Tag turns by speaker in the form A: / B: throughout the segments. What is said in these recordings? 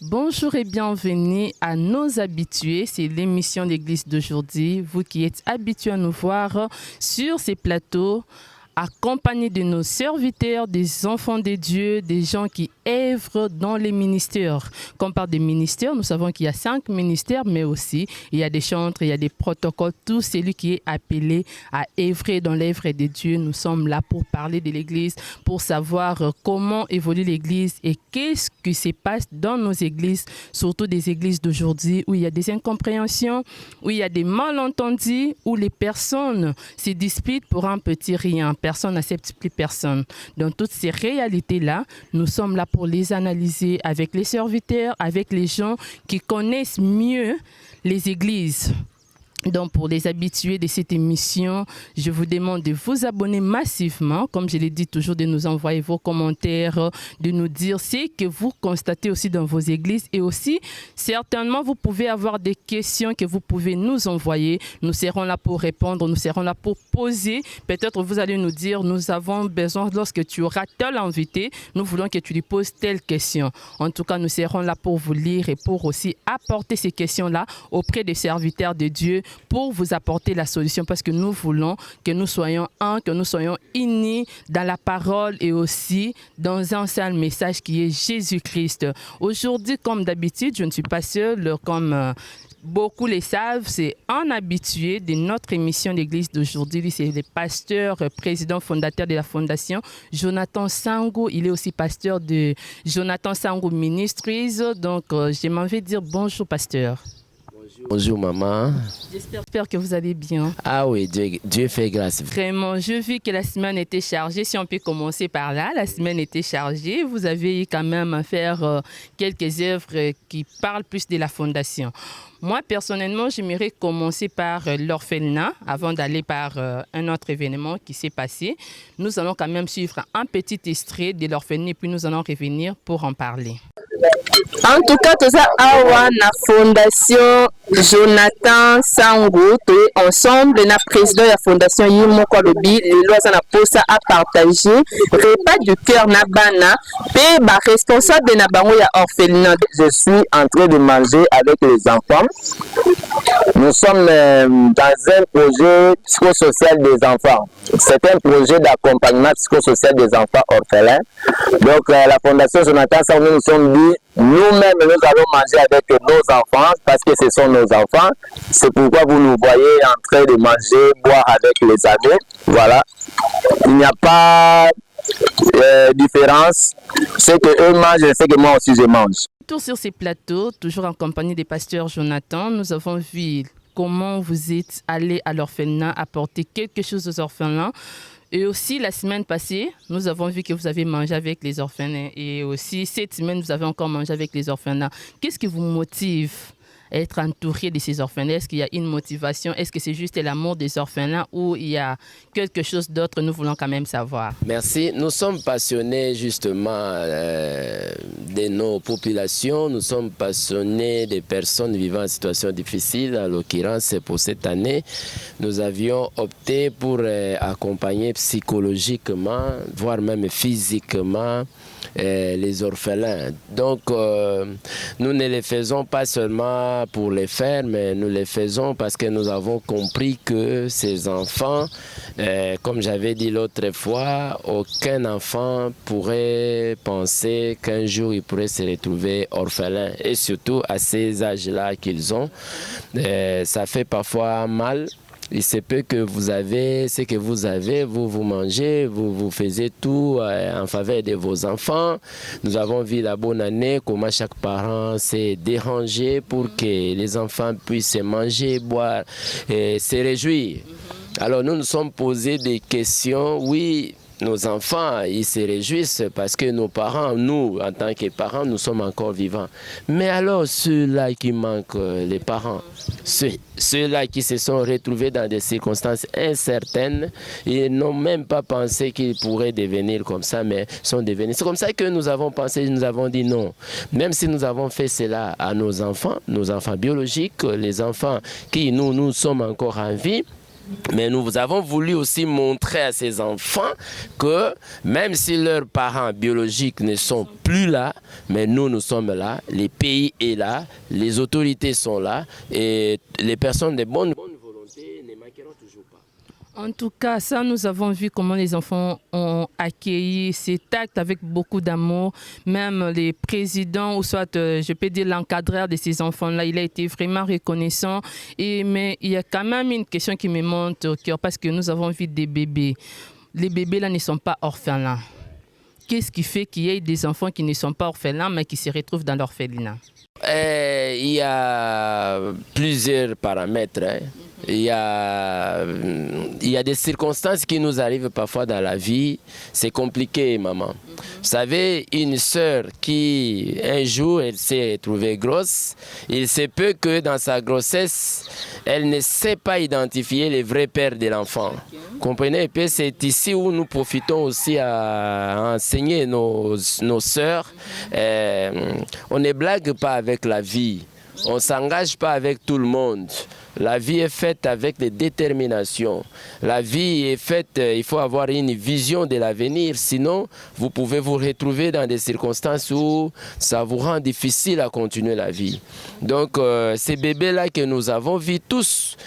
A: Bonjour et bienvenue à nos habitués, c'est l'émission d'Église d'aujourd'hui. Vous qui êtes habitués à nous voir sur ces plateaux, accompagnés de nos serviteurs, des enfants de Dieu, des gens qui œuvrent dans les ministères. Quand on parle des ministères, nous savons qu'il y a 5 ministères, mais aussi il y a des chantres, il y a des protocoles. Tout celui qui est appelé à œuvrer dans l'œuvre de Dieu, nous sommes là pour parler de l'Église, pour savoir comment évolue l'Église et qu'est-ce qui se passe dans nos églises, surtout des églises d'aujourd'hui où il y a des incompréhensions, où il y a des malentendus, où les personnes se disputent pour un petit rien. Personne n'accepte plus personne. Dans toutes ces réalités-là, nous sommes là pour les analyser avec les serviteurs, avec les gens qui connaissent mieux les églises. Donc, pour les habitués de cette émission, je vous demande de vous abonner massivement, comme je l'ai dit toujours, de nous envoyer vos commentaires, de nous dire ce que vous constatez aussi dans vos églises et aussi, certainement, vous pouvez avoir des questions que vous pouvez nous envoyer. Nous serons là pour répondre, nous serons là pour poser. Peut-être vous allez nous dire, nous avons besoin, lorsque tu auras tel invité, nous voulons que tu lui poses telle question. En tout cas, nous serons là pour vous lire et pour aussi apporter ces questions-là auprès des serviteurs de Dieu, pour vous apporter la solution, parce que nous voulons que nous soyons un, que nous soyons unis dans la parole et aussi dans un seul message qui est Jésus-Christ. Aujourd'hui, comme d'habitude, je ne suis pas seule, comme beaucoup le savent, c'est un habitué de notre émission d'Église d'aujourd'hui. C'est le pasteur, président fondateur de la fondation, Jonathan Sango. Il est aussi pasteur de Jonathan Sango Ministries. Donc, je m'en vais dire bonjour, pasteur.
B: Bonjour maman.
A: J'espère que vous allez bien.
B: Ah oui, Dieu fait grâce.
A: Vraiment, je vis que la semaine était chargée. Si on peut commencer par là, la semaine était chargée. Vous avez quand même à faire quelques œuvres qui parlent plus de la fondation. Moi, personnellement, j'aimerais commencer par l'orphelinat avant d'aller par un autre événement qui s'est passé. Nous allons quand même suivre un petit extrait de l'orphelinat et puis nous allons revenir pour en parler.
C: En tout cas, tout ça, awa na fondation Jonathan Sango, ensemble na président de la fondation Yimoko Lobi, le lois na posa à partager repas du cœur na bana, pe ba responsable na bango ya orphelinat.
D: Je suis en train de manger avec les enfants. Nous sommes dans un projet psychosocial des enfants. C'est un projet d'accompagnement psychosocial des enfants orphelins. Donc la fondation Jonathan Sango, nous sommes dit, nous-mêmes, nous allons manger avec nos enfants parce que ce sont nos enfants. C'est pourquoi vous nous voyez en train de manger, boire avec les amis. Voilà. Il n'y a pas de différence. Ce qu'eux mangent, c'est que moi aussi je mange.
A: Toujours sur ces plateaux, toujours en compagnie des pasteurs Jonathan, nous avons vu comment vous êtes allé à l'orphelinat apporter quelque chose aux orphelins. Et aussi, la semaine passée, nous avons vu que vous avez mangé avec les orphelins. Et aussi, cette semaine, vous avez encore mangé avec les orphelins. Qu'est-ce qui vous motive à être entouré de ces orphelins? Est-ce qu'il y a une motivation? Est-ce que c'est juste l'amour des orphelins ou il y a quelque chose d'autre? Nous voulons quand même savoir.
B: Merci. Nous sommes passionnés justement de nos populations. Nous sommes passionnés des personnes vivant en situation difficile. En l'occurrence, pour cette année, nous avions opté pour accompagner psychologiquement, voire même physiquement, les orphelins. Donc, nous ne les faisons pas seulement pour les faire, mais nous les faisons parce que nous avons compris que ces enfants, comme j'avais dit l'autre fois, aucun enfant pourrait penser qu'un jour il pourrait se retrouver orphelin, et surtout à ces âges-là qu'ils ont. Ça fait parfois mal. Il se peut que vous avez ce que vous avez, vous mangez, vous faisiez tout en faveur de vos enfants. Nous avons vu la bonne année, comment chaque parent s'est dérangé pour que les enfants puissent manger, boire et se réjouir. Alors nous nous sommes posé des questions, oui. Nos enfants, ils se réjouissent parce que nos parents, nous, en tant que parents, nous sommes encore vivants. Mais alors, ceux-là qui manquent, les parents, ceux-là qui se sont retrouvés dans des circonstances incertaines, ils n'ont même pas pensé qu'ils pourraient devenir comme ça, mais sont devenus. C'est comme ça que nous avons pensé, nous avons dit non. Même si nous avons fait cela à nos enfants biologiques, les enfants qui, nous sommes encore en vie, Mais nous avons voulu aussi montrer à ces enfants que même si leurs parents biologiques ne sont plus là, mais nous sommes là, les pays est là, les autorités sont là et les personnes de bonne volonté ne manqueront toujours pas.
A: En tout cas, ça, nous avons vu comment les enfants ont accueilli cet acte avec beaucoup d'amour. Même les présidents, ou soit, je peux dire, l'encadreur de ces enfants-là, il a été vraiment reconnaissant. Mais il y a quand même une question qui me monte au cœur parce que nous avons vu des bébés. Les bébés-là ne sont pas orphelins. Qu'est-ce qui fait qu'il y ait des enfants qui ne sont pas orphelins, mais qui se retrouvent dans l'orphelinat?
B: Il y a plusieurs paramètres. Il y a des circonstances qui nous arrivent parfois dans la vie. C'est compliqué, maman. Vous savez, une sœur qui, un jour, elle s'est retrouvée grosse, il se peut que dans sa grossesse, elle ne sait pas identifier le vrai père de l'enfant. Comprenez? Et puis c'est ici où nous profitons aussi à enseigner nos sœurs. On ne blague pas avec la vie. On ne s'engage pas avec tout le monde. La vie est faite avec des déterminations. La vie est faite, il faut avoir une vision de l'avenir. Sinon, vous pouvez vous retrouver dans des circonstances où ça vous rend difficile à continuer la vie. Donc, ces bébés-là que nous avons vus tous,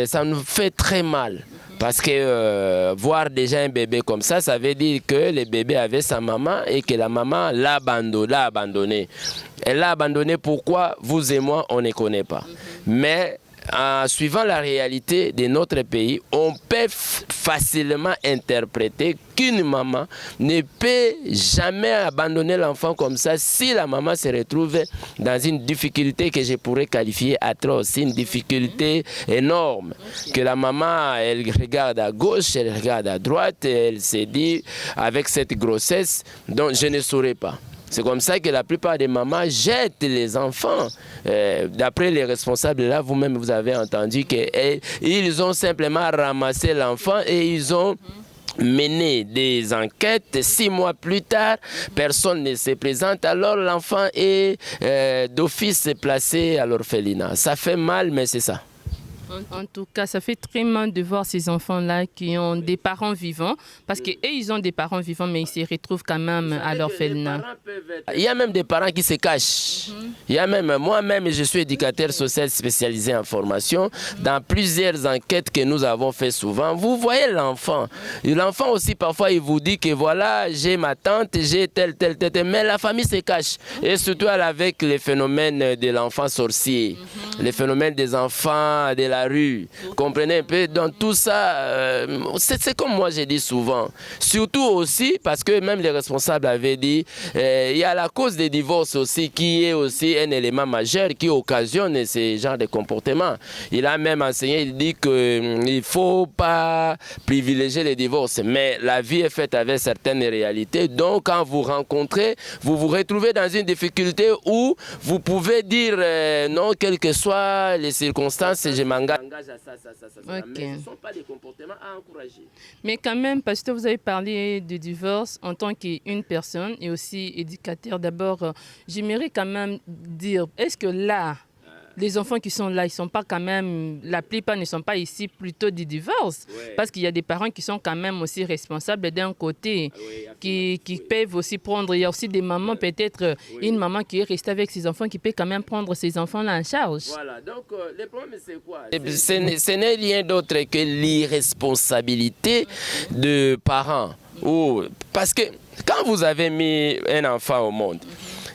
B: ça nous fait très mal. Parce que voir déjà un bébé comme ça veut dire que le bébé avait sa maman et que la maman l'a abandonné. Elle l'a abandonné, pourquoi? Vous et moi, on ne connaît pas. Mais en suivant la réalité de notre pays, on peut facilement interpréter qu'une maman ne peut jamais abandonner l'enfant comme ça si la maman se retrouve dans une difficulté que je pourrais qualifier atroce, une difficulté énorme. Que la maman, elle regarde à gauche, elle regarde à droite, et elle se dit avec cette grossesse, donc je ne saurais pas. C'est comme ça que la plupart des mamans jettent les enfants. D'après les responsables là, vous-même vous avez entendu qu'ils ont simplement ramassé l'enfant et ils ont mené des enquêtes. 6 mois plus tard, personne ne se présente. Alors l'enfant est d'office placé à l'orphelinat. Ça fait mal, mais c'est ça.
A: En tout cas, ça fait très mal de voir ces enfants-là qui ont des parents vivants, parce qu'eux, ils ont des parents vivants, mais ils se retrouvent quand même à l'orphelinat.
B: Il y a même des parents qui se cachent. Il y a même, moi-même, je suis éducateur social spécialisé en formation. Dans plusieurs enquêtes que nous avons fait souvent, vous voyez l'enfant. L'enfant aussi, parfois, il vous dit que voilà, j'ai ma tante, j'ai tel, mais la famille se cache. Et surtout avec les phénomènes de l'enfant sorcier, les phénomènes des enfants de la rue, comprenez un peu, dans tout ça, c'est comme moi j'ai dit souvent, surtout aussi parce que même les responsables avaient dit, il y a la cause des divorces aussi qui est aussi un élément majeur qui occasionne ce genre de comportement. Il a même enseigné, il dit qu'il ne faut pas privilégier les divorces, mais la vie est faite avec certaines réalités, donc quand vous rencontrez, vous vous retrouvez dans une difficulté où vous pouvez dire non, quelles que soient les circonstances, je m'engage à ça. Okay. Mais ce ne sont pas des comportements à encourager.
A: Mais quand même, parce que vous avez parlé de divorce en tant qu'une personne et aussi éducateur, d'abord, j'aimerais quand même dire, est-ce que là, les enfants qui sont là, ils sont pas quand même, la plupart ne sont pas ici plutôt du divorce, parce qu'il y a des parents qui sont quand même aussi responsables d'un côté, qui peuvent aussi prendre, il y a aussi des mamans, peut-être une maman qui est restée avec ses enfants, qui peut quand même prendre ses enfants-là en charge.
B: Voilà, donc le problème c'est quoi? Ce n'est rien d'autre que l'irresponsabilité de parents. Parce que quand vous avez mis un enfant au monde,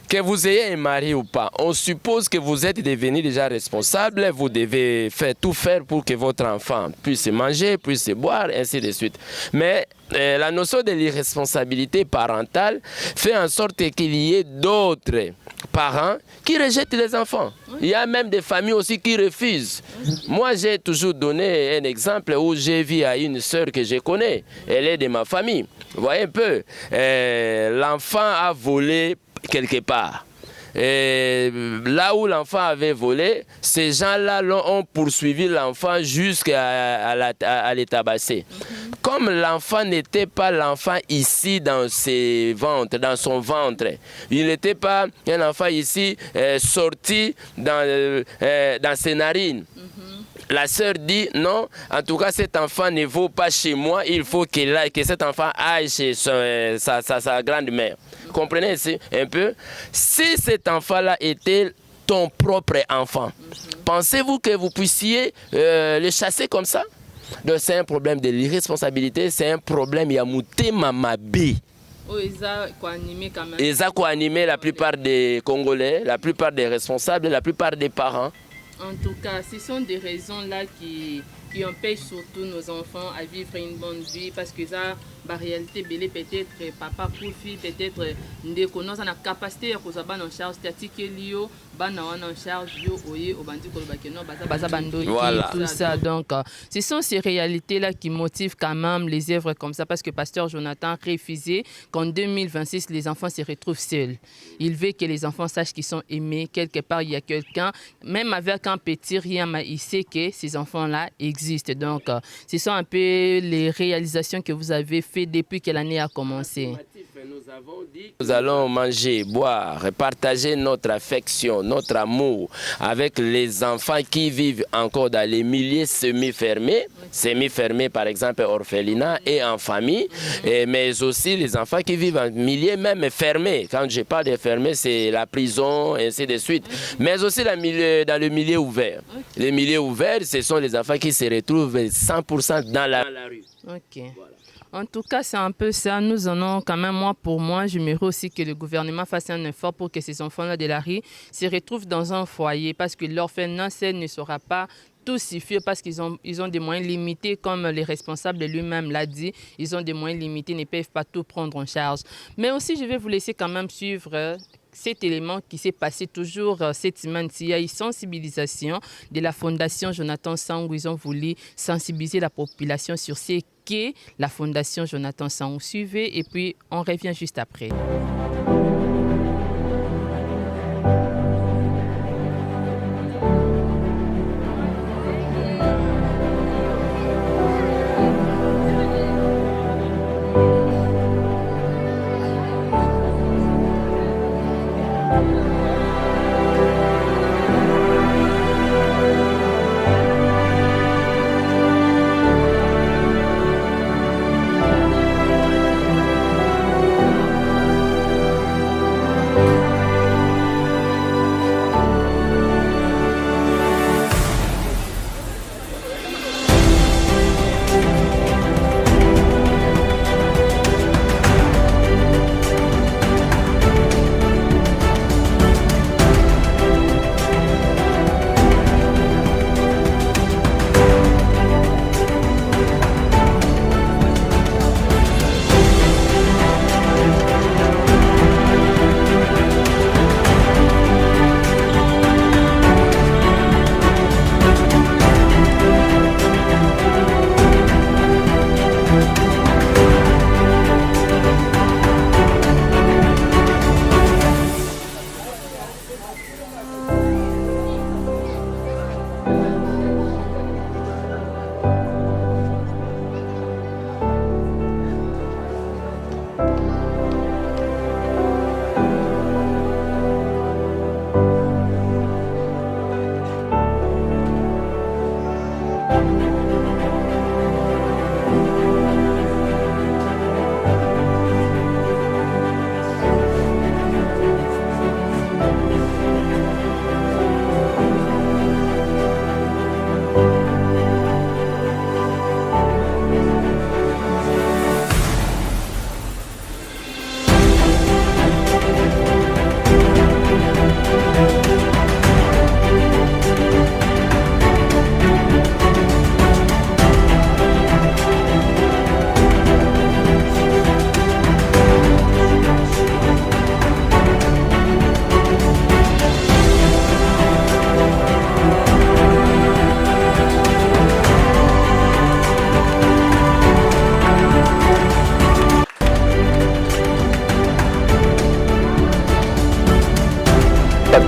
B: que vous ayez un mari ou pas, on suppose que vous êtes devenu déjà responsable, vous devez tout faire pour que votre enfant puisse manger, puisse boire, ainsi de suite. Mais la notion de l'irresponsabilité parentale fait en sorte qu'il y ait d'autres parents qui rejettent les enfants. Il y a même des familles aussi qui refusent. Moi, j'ai toujours donné un exemple où j'ai vu à une sœur que je connais. Elle est de ma famille. Vous voyez un peu, l'enfant a volé quelque part. Et là où l'enfant avait volé, ces gens-là ont poursuivi l'enfant jusqu'à les tabasser. Comme l'enfant n'était pas l'enfant ici dans son ventre, il n'était pas un enfant ici sorti dans ses narines. la sœur dit non, en tout cas cet enfant ne vaut pas chez moi, il faut que cet enfant aille chez sa grand-mère. Comprenez un peu? Si cet enfant-là était ton propre enfant, pensez-vous que vous puissiez le chasser comme ça? Donc c'est un problème de l'irresponsabilité, c'est un problème Yamouté Mamabi. Ils ont animé la plupart des Congolais, la plupart des responsables, la plupart des parents.
A: En tout cas, ce sont des raisons là qui empêchent surtout nos enfants à vivre une bonne vie parce que ça, la réalité, peut-être papa pour fille, peut-être des connaissances la capacité à avoir en charge, c'est-à-dire que l'io, en charge,
B: voilà.
A: Tout ça. Donc, ce sont ces réalités-là qui motivent quand même les œuvres comme ça parce que Pasteur Jonathan refusait qu'en 2026, les enfants se retrouvent seuls. Il veut que les enfants sachent qu'ils sont aimés. Quelque part, il y a quelqu'un, même avec un petit rien, mais il sait que ces enfants-là existent. Donc, ce sont un peu les réalisations que vous avez faites depuis que l'année a commencé.
B: Nous avons dit que nous allons manger, boire, partager notre affection, notre amour avec les enfants qui vivent encore dans les milieux semi-fermés, par exemple orphelinat et en famille, mais aussi les enfants qui vivent en milieu même fermé. Quand je parle de fermé, c'est la prison, et ainsi de suite. Mais aussi dans le milieu ouvert. Les milieux ouverts, ce sont les enfants qui se retrouvent 100% dans la rue.
A: Ok. Voilà. En tout cas, c'est un peu ça. Nous en avons quand même, pour moi, j'aimerais aussi que le gouvernement fasse un effort pour que ces enfants-là de la rue se retrouvent dans un foyer parce que l'orphelinat ne sera pas tout suffire parce qu'ils ont des moyens limités, comme les responsables lui-même l'a dit. Ils ont des moyens limités, ne peuvent pas tout prendre en charge. Mais aussi, je vais vous laisser quand même suivre cet élément qui s'est passé toujours cette semaine. Il y a une sensibilisation de la Fondation Jonathan Sangou. Ils ont voulu sensibiliser la population sur ce qu'est la Fondation Jonathan Sangou. Suivez et puis on revient juste après.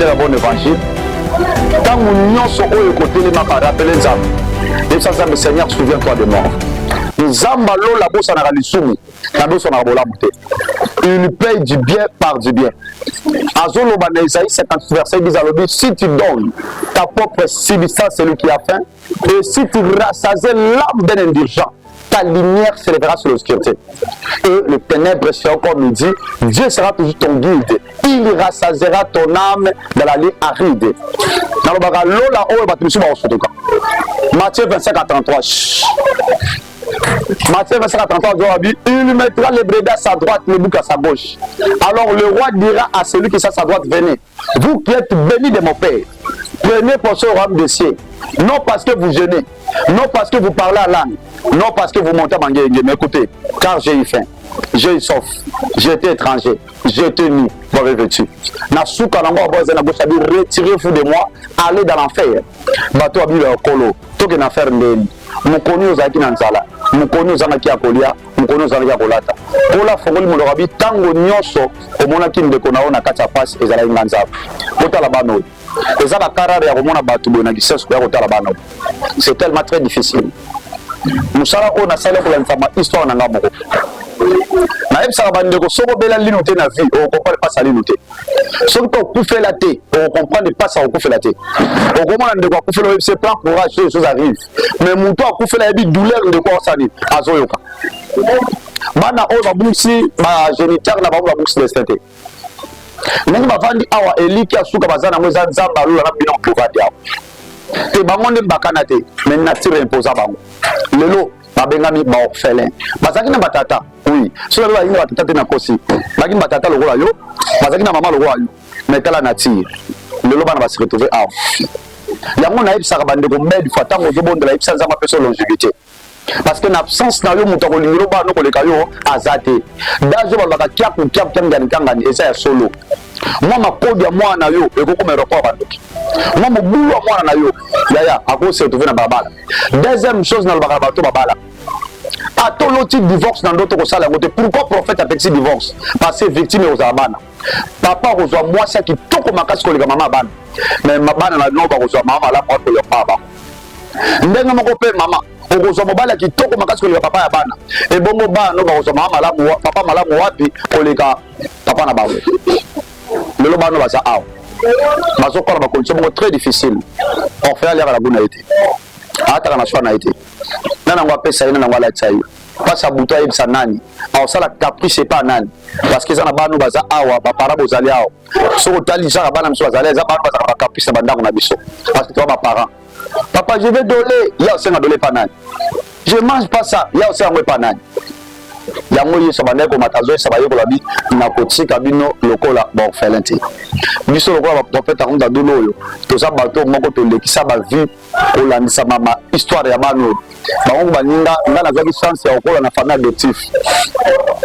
E: La bonne évangile. Dans mon union sur eux côté les mapas rappelez Nzambe. Les Nzambe Seigneur, souviens-toi de moi. Zamba lola bosa na lisumu na bosa na bolamu te. Il paye du bien par du bien. Azolo ba na Isaïe 50 verset 10 à l'objet, si tu donnes ta propre substance celui qui a faim, et si tu rassasies l'âme d'un indigent, ta lumière s'élèvera sur l'obscurité. Et le ténèbre, c'est encore nous dit, Dieu sera toujours ton guide. Il rassasiera ton âme dans la ligne aride. Dans le baga lola o ba tumusu ba osotoka. Matthieu 25 à 33. Matthieu 25 à 33, il mettra les brebis à sa droite, les boucs à sa gauche. Alors le roi dira à celui qui est à sa droite, venez, vous qui êtes bénis de mon Père, prenez pour ce royaume des cieux. Non parce que vous jeûnez, non parce que vous parlez à langue, non parce que vous montez à Mangué, mais écoutez, car j'ai eu faim, j'ai eu soif, j'ai été étranger, j'ai été nu, vous avez vêtu. Retirez-vous de moi, allez dans l'enfer. Bateau a bu leur colo, tout est en enfer ndeni. Mukoni ozaki na nzala, mukoni ozangaki ya kolia, mukoni ozangaki ya kolata. Kola fongoli molorabi tango nyonso omonaki ndeko na ona kati ya pasi ezalaki nganzaba. Kotala bano. Eza ba karare ya komona bato boye na gisese ko ya kotala bano. C'est tellement très difficile. Musala ona sala ko la fama histoire na ngamoko. Na ebisa bandeko soko bela lino te na vie, on comprend pas ça lino te. Soko to kufela te, on comprend pas ça kufela te. On comprend ndeko kufela c'est plan courage, les choses arrivent. Mais muto kufela ebi douleur ndeko osani azoyoka. Bana o ba busi ba géniteur na ba busi destin te. Ndenge bavandi awa eliki asuka bazana mweza nzamba lula na bino kovadi awa. Te bangonde bakana te, mais nature imposa bango. Lelo babengami ba orphelin. Bazaki na batata, oui. Sur la ligne batata te na kosi. Baki batata lokola yo, bazaki na mama lokola yo. Mais tala nature. Lelo bana ba se retrouver awa. Yango na ebisa bande ko mbedi fatango zobonde la ebisa nzamba peso longévité. Parce que l'absence na yo muto ko lingiro ba no ko leka yo azate. Dazo ba baka kiapu ngani kangani esa ya solo. Moi ma kodi ya mwana yo ekoko me record bandoki. Moi mo bulu ya mwana na yo yaya ako se retrouver na babala. Deuxième chose na baka bato babala. Atoloti divorce dans d'autres sala ngote. Pourquoi prophète a petit divorce? Parce que victime aux abana. Papa reçoit moi ça qui toko makasi ko leka mama bana. Mais mabana na no ba reçoit mama la kwa yo papa. Ndenga moko pe mama okozwa mobala kitoko makasi koleka papa ya bana ebongo bana no bakozwa mama malamu papa malamu wapi koleka papa na bango lelo bana baza awa bazokola bakondition bongo très difficile orphelin aliaka na buna ete ataka na shwa na ete nanango apesa ye nanango alatisa ye mpasi abuto ayebisa nani aosala caprice epa nani parce que eza na bana baza awa bapara bozali awa soki otalisaka bana miso bazali eza bana bazaka bacaprice na bandako na biso parce que toa baparent. Papa, je vais donner, il y a aussi un donné panane. Je ne mange pas ça, il y a aussi un panane. Il y a un peu de matazo, ça va y avoir la côte, cabino, locola, bon, felente. Biso locola, prophète, on a deux loyaux. Tout ça, bateau, mon côté, qui ça va vivre, on a sa maman, histoire de Amano. On va dire, on a la chance, on a la famille adoptive.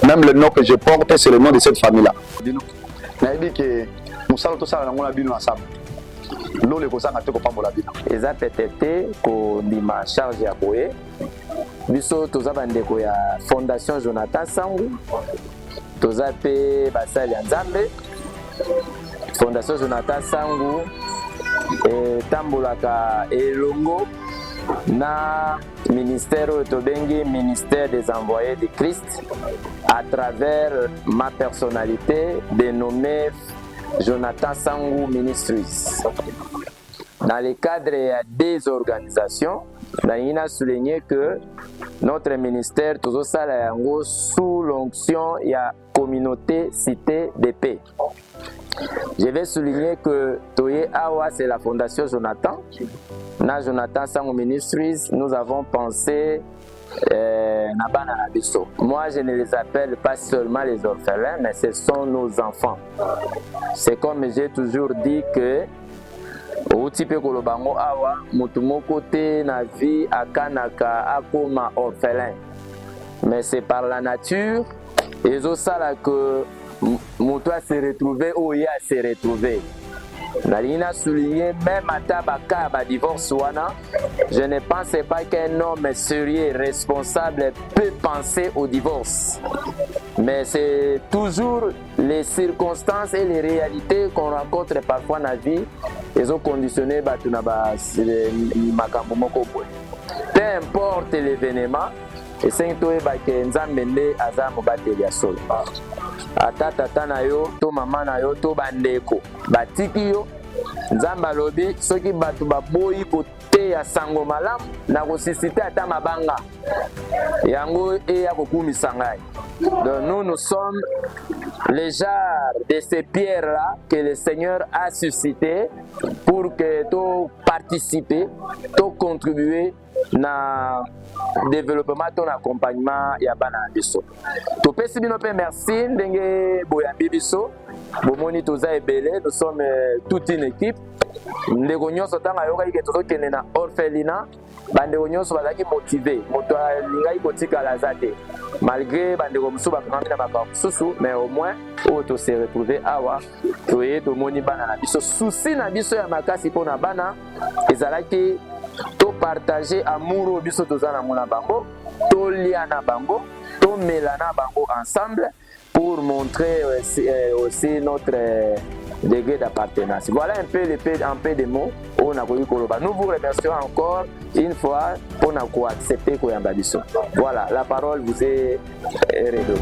E: Même le nom que je porte, c'est le nom de cette famille-là. Je dis que nous savons tout ça, on a bien ensemble.
F: Eza PTT ko ndima charge ya boye biso toza bandeko ya Fondation Jonathan Sangu toza pe basali ya Nzambe. Fondation Jonathan Sangu tambolaka elongo na ministère tobengi ministère des envoyés de Christ à travers ma personnalité dénommée Jonathan Sangu Ministries. Dans le cadre des organisations, on a souligné que notre ministère est sous l'onction de la communauté cité de paix. Je vais souligner que Toye Awa, c'est la Fondation Jonathan. Dans Jonathan Sangu Ministries, nous avons pensé moi, je ne les appelle pas seulement les orphelins, mais ce sont nos enfants. C'est comme j'ai toujours dit que Outipe Kolobango Awa, Mutumoko te na vie akanaka akoma orphelin. Mais c'est par la nature, et ça que Moutoua s'est retrouvé, Oya s'est retrouvé. Nalina souligné même à Tabaka divorce wana, je ne pensais pas qu'un homme sérieux responsable peut penser au divorce. Mais c'est toujours les circonstances et les réalités qu'on rencontre parfois dans la vie. Ils ont conditionné peu importe l'événement, esengi toyeba ke nzambe nde aza mobateli ya solo. Ata tata na yo to mama na yo to bandeko batiki yo, nzambe alobi soki bato baboyi koteya sango malamu na kosisite ata mabanga yango eya kokumisa ngai. Donc nous sommes les genres de ces pierres-là que le Seigneur a suscité pour que tu participes, tu contribues na développement ton accompagnement ya bana biso. To pesi bino pe merci ndenge boyambi biso. Bomoni toza ebele, nous sommes toute une équipe. Ndeko nyonso tanga yoka ike tozokende na orphelinat, bandeko nyonso bazalaki motivé, moto alingai kotikala aza te. Malgré bandeko mosusu bakangami na makambo mosusu, mais au moins oyo tose retrouve awa toye tomoni bana na biso. Susi na biso ya makasi mpona bana ezalaki to partager amour oyo biso toza na mona bango, tolia na bango, tomela na bango ensemble pour montrer aussi notre degré d'appartenance. Voilà un peu de mots on a voulu koloba. Nous vous remercions encore une fois pour nous accepter koyamba biso. Voilà, la parole vous est redonnée.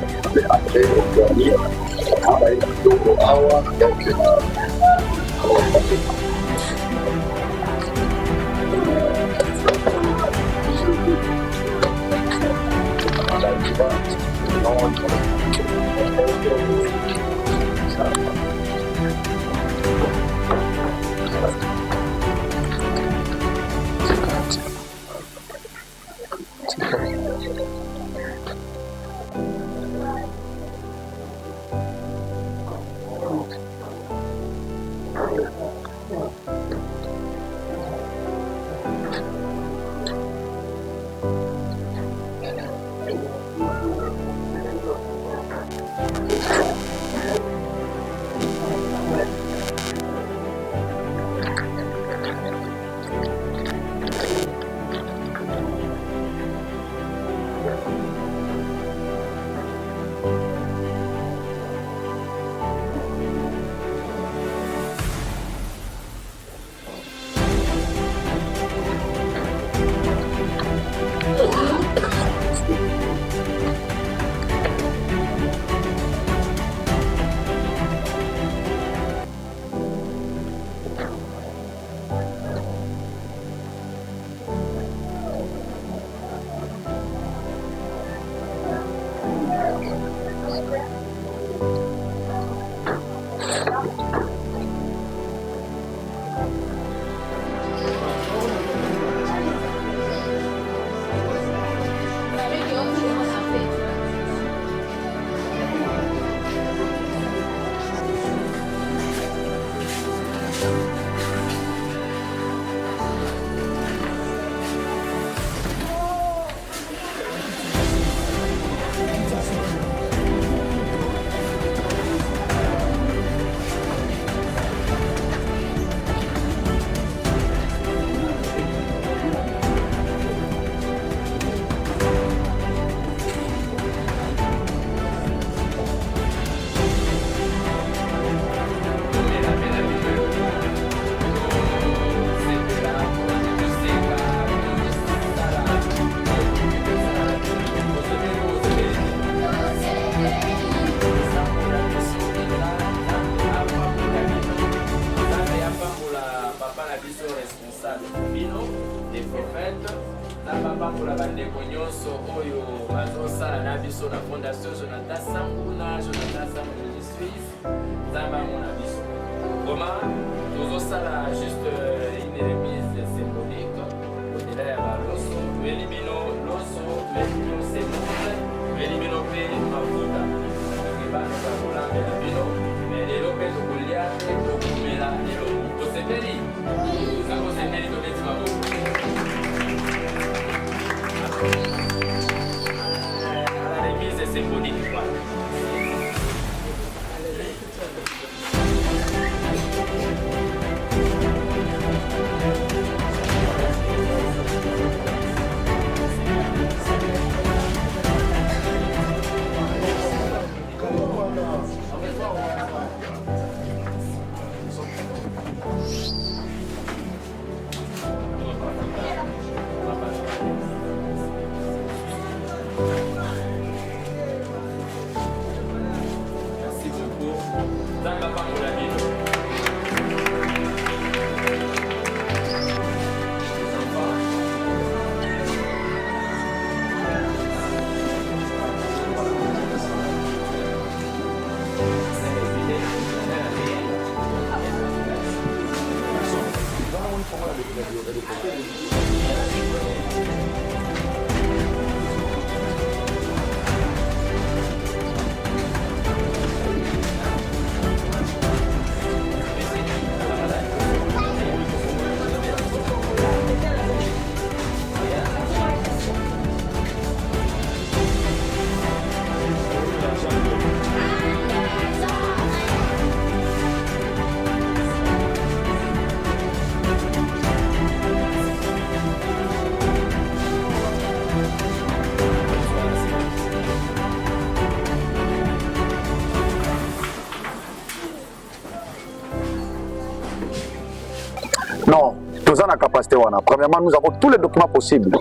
E: Non, nous avons la capacité. Premièrement, nous avons tous les documents possibles.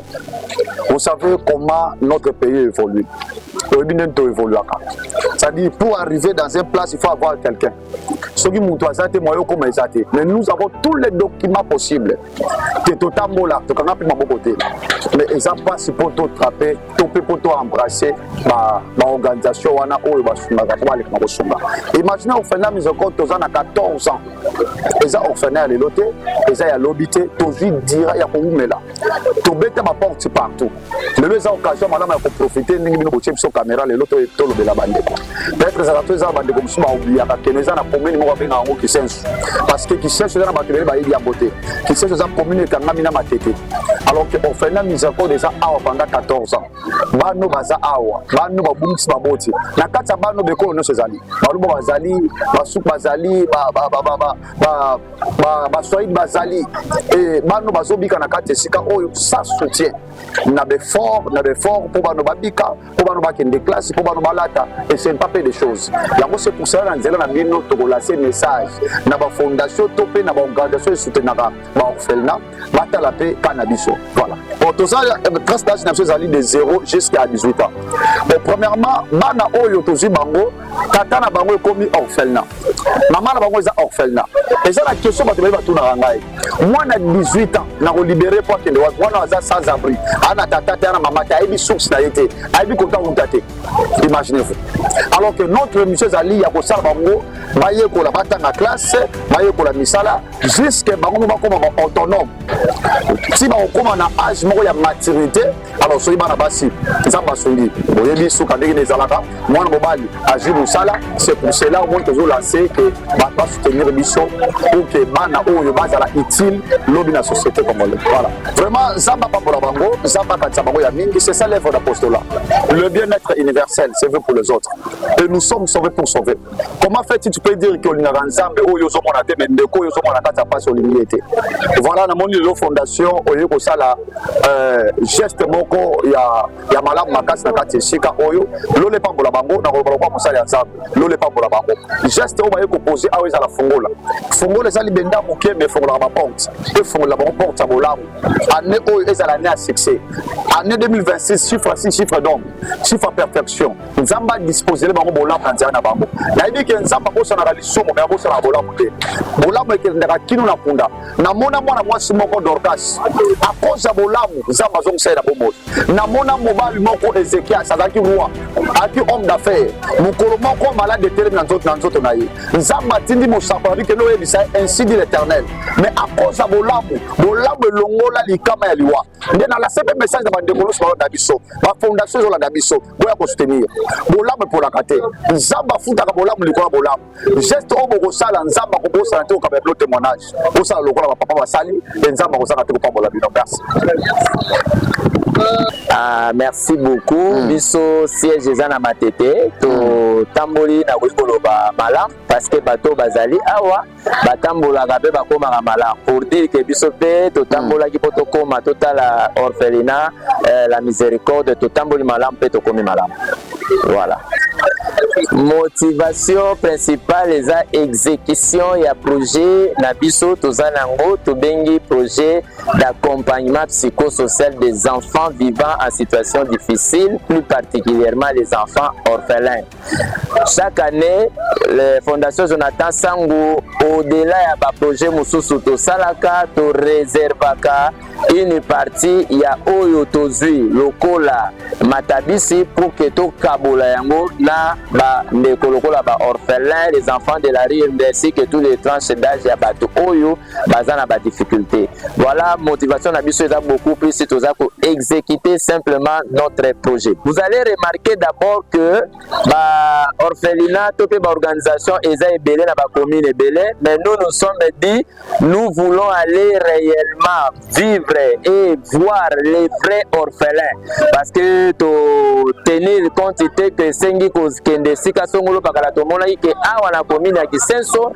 E: Vous savez comment notre pays évolue. C'est-à-dire, pour arriver dans une place, il faut avoir quelqu'un. Mais nous avons tous les documents possibles. Mais ils n'ont pas si pour t'attraper, pour t'embrasser l'organisation. Imaginez, au final, nous avons 14 ans. Ils ont orphelin les lotés, ils ont l'obité, ils ont dit qu'il y a ma porte partout. Mais les occasions, madame, il faut profiter de caméra, les lotos et tout le bande. Peut-être que ça va faire des comme ça, oublier que nous avons commune qui sens. Parce que qui cherche dans la matériel, il y a beauté. Qui cherche dans la commune, qui a mis ma tête. Alors qu'au final, nous avons déjà pendant 14 ans. Bano baza awa, bano babumsi baboti. Na kata bano beko no sezali. Balubo bazali, basuk bazali, basoid bazali. Et bano bazobika na kata sika oyo sans soutien. Na be fort pour bano babika, pour bano bakende classe, pour bano balata. Et c'est pas peu de choses. Yango c'est pour ça na nzela na bino to lancer message. Na ba fondation topé na ba organisation soutenaka ba orphelinat, bata la paix cannabis. Voilà. Bon tout ça trace d'âge na sezali de 0 jusqu'à 18 ans. Bon, premièrement, bana oyo tozi bango, tata na bango komi orphelinat. Maman na bango eza orphelinat. Et ça la question ba tobeba tout na rangai. Moi na 18 ans, na libéré pour que wana aza sans abri. Ana tata na maman ta ebi source na été. Ebi kota untate. Imaginez-vous. Alors que notre monsieur Zali ya ko sala bango, baye ko la bata na classe, baye ko la misala jusqu'à bango ba koma autonome. Si ba koma na âge moko ya maturité, alors soyi bana basi nzamba songi boyebi suka ndenge nezalaka mwana mobali agi musala. C'est pour cela au moins que vous lancez que va soutenir biso pour que bana oyo bazala utile lobi na société congolaise. Voilà, vraiment nzamba pambola bango, nzamba katsa bango ya mingi. C'est ça l'œuvre d'apostolat. Le bien-être universel, c'est vrai pour les autres et nous sommes sauvés pour sauver. Comment fait-il, tu peux dire que l'ingara nzambe oyo zo mona te mendeko oyo zo mona katsa passe au limité. Voilà na moni lo fondation oyo ko sala geste moko ya malamu makasi na kati esika oyo lole pambola bango na koloba kwa mosala ya nzambe lole pambola bango geste oyo baye koposer awa ezala fongola ezali benda moke me fongola ba porte et fongola bango porte ya bolamu année oyo ezala année à succès année 2026 chiffre d'homme chiffre à perfection nzamba disposer bango bolamu na nzela na bango nayebi ke nzamba bosana na lisumu me bosana bolamu te bolamu ekendaka kino na punda na mona mwana mwasi moko Dorcas a cause ya bolamu nzamba zongisa na bomo na mona mobali moko Ezekias azaki roi aki homme d'affaires mokolo moko malade de terre na nzoto na ye nzamba tindi mosakoli ke no yebisa ainsi dit l'Éternel mais à cause ya bolamu elongola likama ya liwa nde na la sepe message na bandeko nyonso balanda biso bafondation ezolanda biso boya kosoutenir bolamu epolaka te nzamba afutaka bolamu likolo ya bolamu geste oyo bokosala nzamba kobosana te kokaba bilo témoignage bosala lokola bapapa basali e nzamba kosala te kopambola bino. Merci.
F: Merci beaucoup. Biso siège ezana matete to tamboli na koloba malam parce que bato bazali awa batambola gabe bakoma malam pour dire que biso pe to tambola ki poto koma totala orphelinat la miséricorde to tamboli malam pe to komi malam. Voilà. Motivation principale est la exécution et projet Nabiso Tozanango Tobengi projet d'accompagnement psychosocial des enfants vivant en situation difficile, plus particulièrement les enfants orphelins. Chaque année, la Fondation Jonathan Sango, au-delà de projet Moussousou Tosalaka, to réservaka une partie, il y a Oyo Tozui, Lokola, Matabisi pour que to Kabola Yango na orphelins, les enfants de la rue, ainsi que tous les tranches d'âge ya bato oyo baza na ba difficulté. Voilà, motivation na biso eza beaucoup plus si toza ko exécuter simplement notre projet. Vous allez remarquer d'abord que ba orphelinat to pe ba organisation eza ebele na ba commune ebele, mais nous nous sommes dit nous voulons aller réellement vivre et voir les vrais orphelins parce que to tenir compte que sengi ko kende sika songolo pakala to mona ke awa na commune ya Kisenso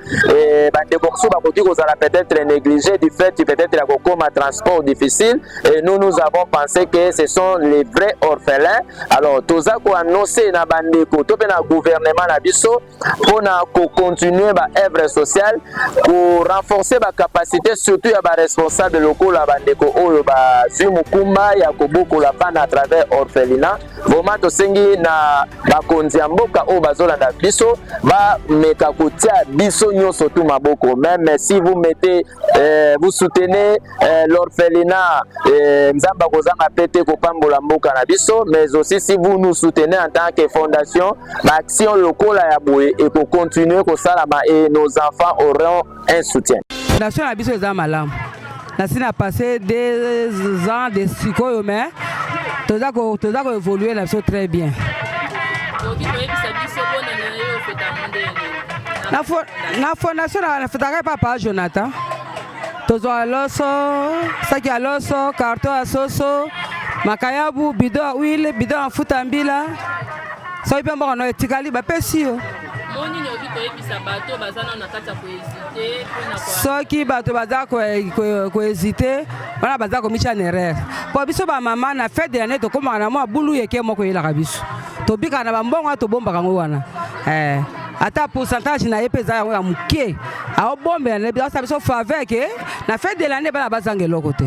F: bande boxo ba koki kozala peut-être négligé du fait peut-être la kokoma transport difficile et nous avons pensé que ce sont les vrais orphelins. Alors toza ko annoncer na bande ko to pe na gouvernement na biso pour na ko continuer ba œuvre sociale pour renforcer ba capacité surtout ya ba responsable locaux la bande ko oyo ba Zumukumba ya koboko la bana à travers orphelinat. Vraiment to sengi na ba konzi mboka o bazolanda biso ba meka kotia biso nyonso tu maboko. Même si vous mettez vous soutenez l'orphelinat nzamba kozanga pete ko pambola mboka na biso, mais aussi si vous nous soutenez en tant que fondation, l'action locale ya boye et pour continuer ko salama et nos enfants auront un soutien.
G: Fondation la biso eza malamu. Nasi na passé 2 ans de sikoyo mais toza ko évoluer la biso très bien. Na fondation na fetaka papa Jonathan. Tozo aloso, saki aloso, carton asoso, makayabu, bidon à huile, bidon à futambila. Ça y peut m'en être tikali ba pesio. Soki bato baza ko hésiter, wana baza ko micha nerere. Po biso ba mama na fête de l'année to koma na mo bulu yeke moko yela biso. To bika na bambongo to bomba kango wana. Ata pourcentage na epeza ya muke. A bombe na biso biso faveur ke na fête de l'année bana bazangelo côté.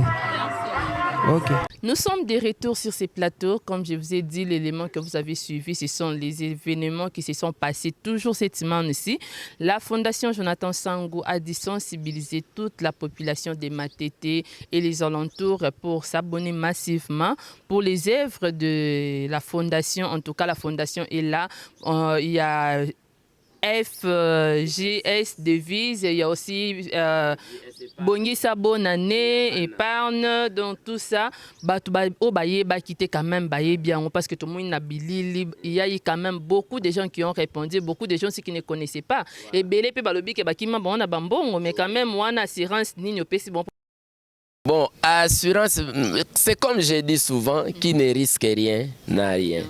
G: Okay.
A: Nous sommes de retour sur ces plateaux. Comme je vous ai dit, l'élément que vous avez suivi, ce sont les événements qui se sont passés toujours cette semaine ici. La Fondation Jonathan Sangou a dû sensibiliser toute la population des Matete et les alentours pour s'abonner massivement pour les œuvres de la Fondation. En tout cas, la Fondation est là. Il y a FGS devise, il y a aussi Bongisa bonne année, épargne, donc tout ça. Quitter quand même bien parce que tout le monde il y a eu quand même beaucoup de gens qui ont répondu, beaucoup de gens qui ne connaissaient pas. Et belé pe balobi ke bakima bon na bambongo, mais quand même moi assurance ni pesi bon.
B: Bon, assurance, c'est comme je dis souvent, qui ne risque rien n'a rien.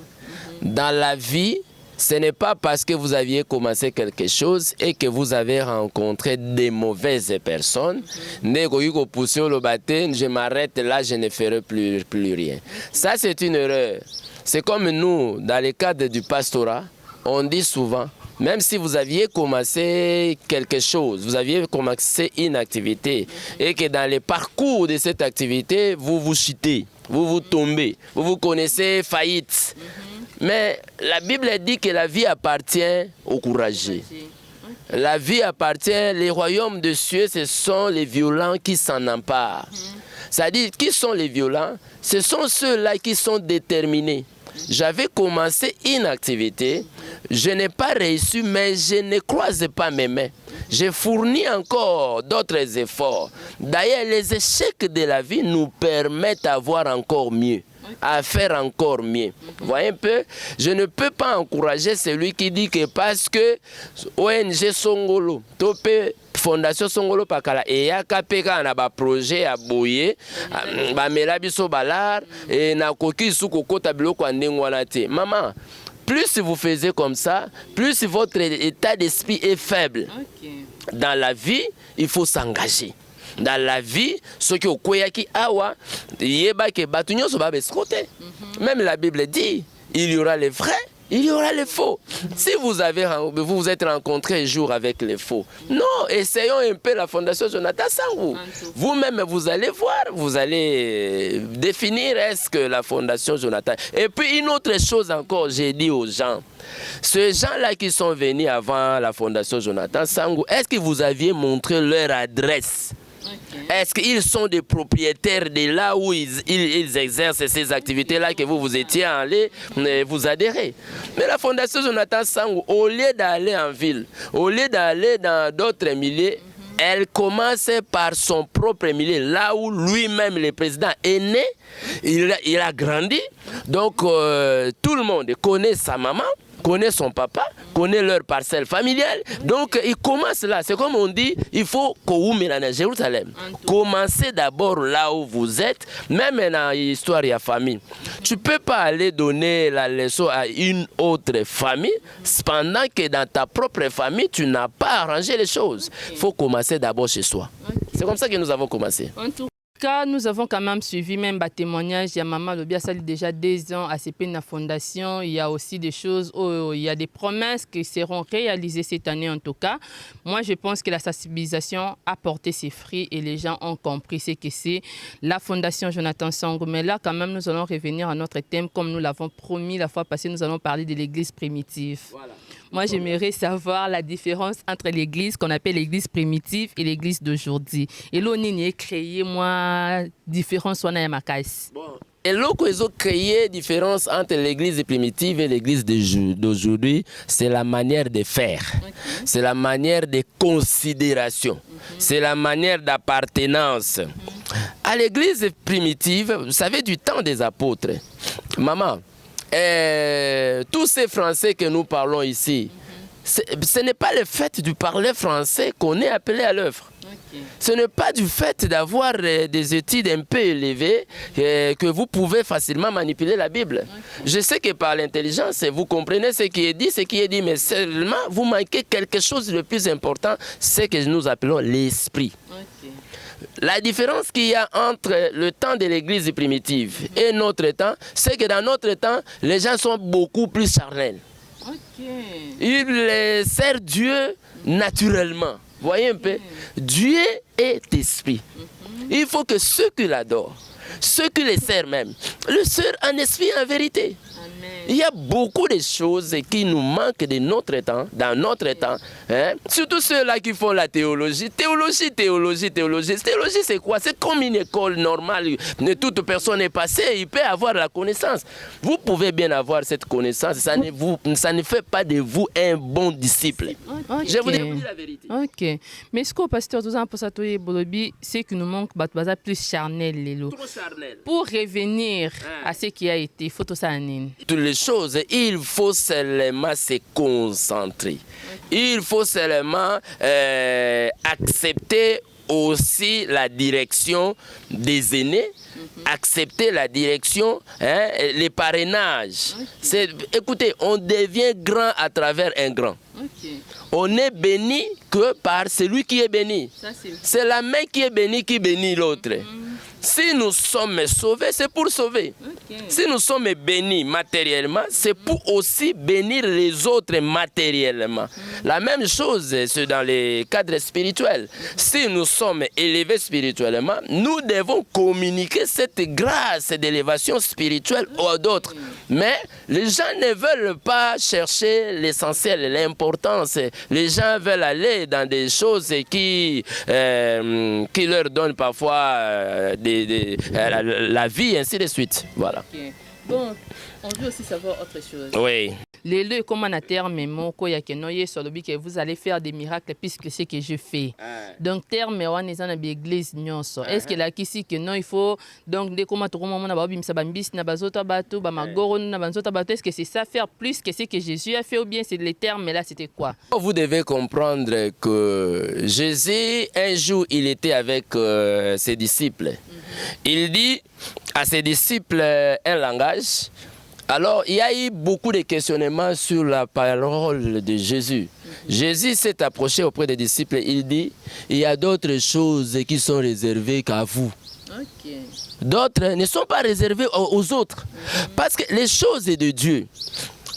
B: Dans la vie, ce n'est pas parce que vous aviez commencé quelque chose et que vous avez rencontré des mauvaises personnes, je m'arrête là, je ne ferai plus rien. Ça, c'est une erreur. C'est comme nous, dans le cadre du pastorat, on dit souvent, même si vous aviez commencé quelque chose, vous aviez commencé une activité et que dans le parcours de cette activité, vous vous chutez, vous vous tombez, vous vous connaissez faillite. Mais la Bible dit que la vie appartient aux courageux. La vie appartient, les royaumes de cieux, ce sont les violents qui s'en emparent. C'est-à-dire, qui sont les violents? Ce sont ceux-là qui sont déterminés. J'avais commencé une activité, je n'ai pas réussi, mais je ne croise pas mes mains. J'ai fourni encore d'autres efforts. D'ailleurs, les échecs de la vie nous permettent d'avoir encore mieux, à faire encore mieux. Vous voyez un peu? Je ne peux pas encourager celui qui dit que parce que ONG Songolo, Topé, Fondation Songolo Pakala et Yakapeka na ba projet à boyer ba melabiso balar et na koki sukoko tablo kwa ndengwana te. Maman, plus vous faisiez comme ça, plus votre état d'esprit est faible. Dans la vie, il faut s'engager. Dans la vie, ce qui est qui awa, même la Bible dit, il y aura les vrais, il y aura les faux. Si vous vous êtes rencontrés un jour avec les faux, non, essayons un peu la Fondation Jonathan Sangou. Vous-même, vous allez voir, vous allez définir est-ce que la Fondation Jonathan... Et puis une autre chose encore, j'ai dit aux gens, ces gens-là qui sont venus avant la Fondation Jonathan Sangou, est-ce que vous aviez montré leur adresse Est-ce qu'ils sont des propriétaires de là où ils exercent ces activités-là que vous étiez allé vous adhérer? Mais la Fondation Jonathan Sangou, au lieu d'aller en ville, au lieu d'aller dans d'autres milieux, elle commence par son propre milieu, là où lui-même, le président, est né, il a grandi. Donc, tout le monde connaît sa maman, connaît son papa, connaît leur parcelle familiale. Donc, il commence là. C'est comme on dit, il faut qu'on à Jérusalem. Commencez d'abord là où vous êtes, même dans l'histoire de la famille. Tu ne peux pas aller donner la leçon à une autre famille, pendant que dans ta propre famille, tu n'as pas arrangé les choses. Il faut commencer d'abord chez soi. C'est comme ça que nous avons commencé.
A: Nous avons quand même suivi même des témoignages. Il y a Maman Lobia, ça fait déjà 2 ans à CP Fondation. Il y a aussi des choses, il y a des promesses qui seront réalisées cette année en tout cas. Moi, je pense que la sensibilisation a porté ses fruits et les gens ont compris ce que c'est la Fondation Jonathan Sangou. Mais là, quand même, nous allons revenir à notre thème comme nous l'avons promis la fois passée. Nous allons parler de l'église primitive. Voilà. Moi, j'aimerais savoir la différence entre l'église qu'on appelle l'église primitive et l'église d'aujourd'hui. Et là, on a créé, moi, différence on a ma caisse.
B: Et là, ils ont créé différence entre l'église primitive et l'église d'aujourd'hui, c'est la manière de faire, c'est la manière de considération, c'est la manière d'appartenance. À l'église primitive, vous savez, du temps des apôtres, maman, tous ces Français que nous parlons ici, ce n'est pas le fait de parler français qu'on est appelé à l'œuvre. Ce n'est pas du fait d'avoir des études un peu élevées que vous pouvez facilement manipuler la Bible. Je sais que par l'intelligence, vous comprenez ce qui est dit, mais seulement vous manquez quelque chose de plus important, c'est que nous appelons l'esprit. La différence qu'il y a entre le temps de l'église primitive et notre temps, c'est que dans notre temps, les gens sont beaucoup plus charnels. Ils servent Dieu naturellement. Voyez un peu, Dieu est esprit. Il faut que ceux qui l'adorent, ceux qui les servent même, le servent en esprit et en vérité. Amen. Il y a beaucoup de choses qui nous manquent de notre temps, dans notre temps. Hein? Surtout ceux-là qui font la théologie. Théologie, c'est quoi? C'est comme une école normale. Toute personne est passée, il peut avoir la connaissance. Vous pouvez bien avoir cette connaissance. Ça ne fait pas de vous un bon disciple. Okay. Je vous dis la vérité.
A: Ok. Mais ce que pasteur nous a posé Bolobi, c'est que nous manque plus charnel.
B: Trop charnel.
A: Pour revenir à ce qui a été, il faut tout ça.
B: Toutes les choses, il faut seulement se concentrer. Il faut seulement accepter aussi la direction des aînés, accepter la direction, les parrainages. Écoutez, on devient grand à travers un grand. On est béni que par celui qui est béni. C'est la main qui est bénie qui bénit l'autre. Si nous sommes sauvés, c'est pour sauver. Si nous sommes bénis matériellement, c'est pour aussi bénir les autres matériellement. La même chose, c'est dans les cadres spirituels. Si nous sommes élevés spirituellement, nous devons communiquer cette grâce d'élévation spirituelle aux autres. Mais les gens ne veulent pas chercher l'essentiel, l'importance. Les gens veulent aller dans des choses qui leur donnent parfois la vie, ainsi de suite. Voilà.
A: Okay. Bon, on veut aussi savoir autre chose.
B: Oui.
A: Les lieux comme en terme, que vous allez faire des miracles puisque c'est ce que je fais. Donc, terme, on est dans l'église. Est-ce que là, ici, que non, il faut. Donc, dès qu'on a trouvé est-ce que c'est ça faire plus que ce que Jésus a fait ou bien c'est les termes, mais là, c'était quoi?
B: Vous devez comprendre que Jésus, un jour, il était avec ses disciples. Il dit à ses disciples un langage. Alors, il y a eu beaucoup de questionnements sur la parole de Jésus. Jésus s'est approché auprès des disciples. Il dit, il y a d'autres choses qui sont réservées qu'à vous. D'autres ne sont pas réservées aux autres. Parce que les choses de Dieu,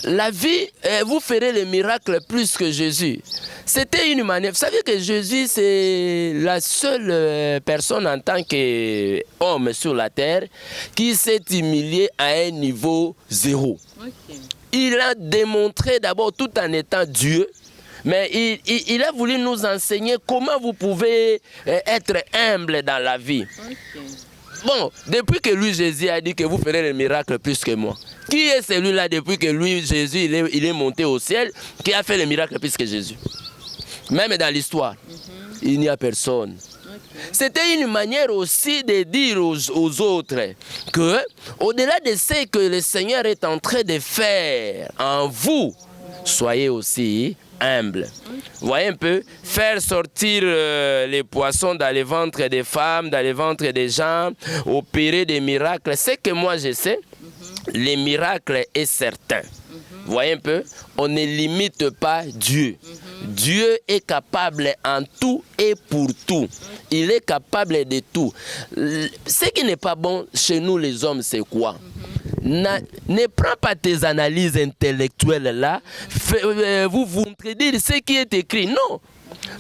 B: la vie, vous ferez les miracles plus que Jésus. C'était une manière. Vous savez que Jésus, c'est la seule personne en tant qu'homme sur la terre qui s'est humilié à un niveau zéro. Il a démontré d'abord tout en étant Dieu, Mais il a voulu nous enseigner comment vous pouvez être humble dans la vie. Bon, depuis que lui, Jésus, a dit que vous ferez le miracle plus que moi. Qui est celui-là depuis que lui, Jésus, il est monté au ciel, qui a fait le miracle plus que Jésus? Même dans l'histoire, il n'y a personne. C'était une manière aussi de dire aux autres que, au-delà de ce que le Seigneur est en train de faire en vous, soyez aussi humble. Vous voyez un peu, faire sortir les poissons dans les ventres des femmes, dans les ventres des gens, opérer des miracles. Ce que moi je sais, les miracles est certain. Vous voyez un peu, on ne limite pas Dieu. Dieu est capable en tout et pour tout. Il est capable de tout. Ce qui n'est pas bon chez nous les hommes, c'est quoi? Ne prends pas tes analyses intellectuelles là, vous contredire ce qui est écrit. Non.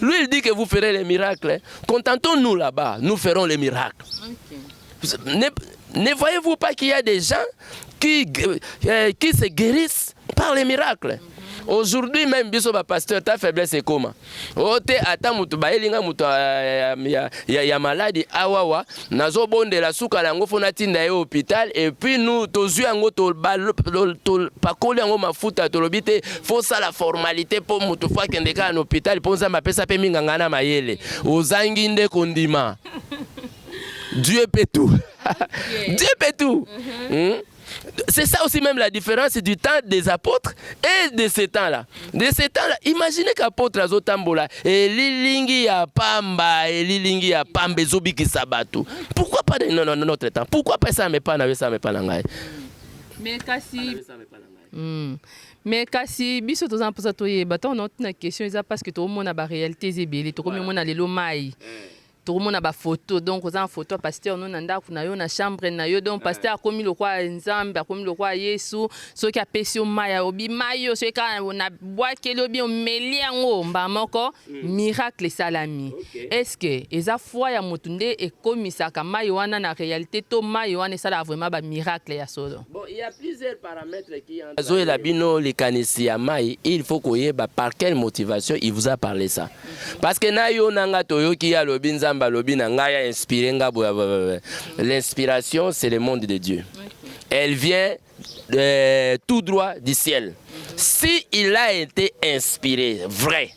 B: Lui, il dit que vous ferez les miracles. Contentons-nous là-bas, nous ferons les miracles. Ne voyez-vous pas qu'il y a des gens qui se guérissent par les miracles? Aujourd'hui même, biso ba pasteur, ta faiblesse est comment? Ote ata mutu ba elinga mutu ya maladi awawa nazo bonde la suka lango fona tinda ye hôpital et puis nous tozui yango to pakoli yango mafuta to lobite faut ça la formalité pour mutu fa kende ka en hôpital ponza mapesa pe minganga na mayele ozangi nde kondima. Dieu peut tout. Dieu peut tout. C'est ça aussi même la différence du temps des apôtres et de ce temps-là. De ce temps-là, imaginez qu'apôtre Azotambola et lilingi ya pamba et lilingi ya pambe zobi ki sabatu. Pourquoi pas dans notre temps? Pourquoi pas ça mais pas na ça mais pas na
A: mais kasi mais kasi biso tozan posa toye bato on a une question ça parce que tout le monde a ba réalité zebele to comme on a lelo mai. Tout le monde a ba photo donc aux en photo pasteur nous nanda kuna yo na chambre na yo donc pasteur a commis le roi Nzambe a commis le roi Yesu so ki a pesio maya obi mayo so ka na bois ke lobi o meliango mba moko miracle salami. Est-ce que eza foi ya mutunde e komisa ka mayo wana na réalité to mayo wana ça vraiment ba miracle ya solo?
B: Bon, il y a plusieurs paramètres qui entrent. Zo la bino le kanisi ya mai, il faut koyeba par quelle motivation il vous a parlé ça. Parce que na yo nanga toyo ki ya lobi Nzambe l'inspiration, c'est le monde de Dieu. Elle vient tout droit du ciel. Si il a été inspiré, vrai,